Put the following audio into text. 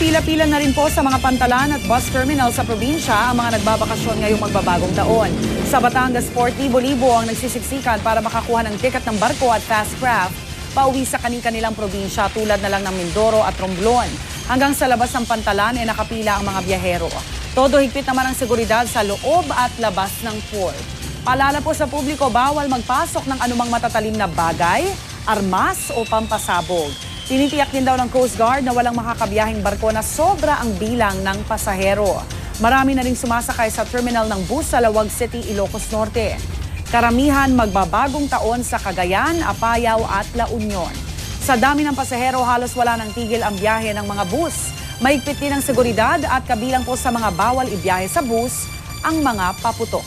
Pila-pila na rin po sa mga pantalan at bus terminal sa probinsya ang mga nagbabakasyon ngayong magbabagong taon. Sa Batangas Port, libo-libo ang nagsisiksikan para makakuha ng ticket ng barko at fast craft pauwi sa kani-kanilang probinsya tulad na lang ng Mindoro at Romblon. Hanggang sa labas ng pantalan ay nakapila ang mga biyahero. Todo higpit naman ang seguridad sa loob at labas ng port. Paalala po sa publiko, bawal magpasok ng anumang matatalim na bagay, armas o pampasabog. Tinitiyak din daw ng Coast Guard na walang makakabiyahing barko na sobra ang bilang ng pasahero. Marami na ring sumasakay sa terminal ng bus sa Lawag City, Ilocos Norte. Karamihan magbabagong taon sa Cagayan, Apayao at La Union. Sa dami ng pasahero, halos wala nang tigil ang biyahe ng mga bus. Mahigpit din ang seguridad at kabilang po sa mga bawal ibiyahe sa bus ang mga paputok.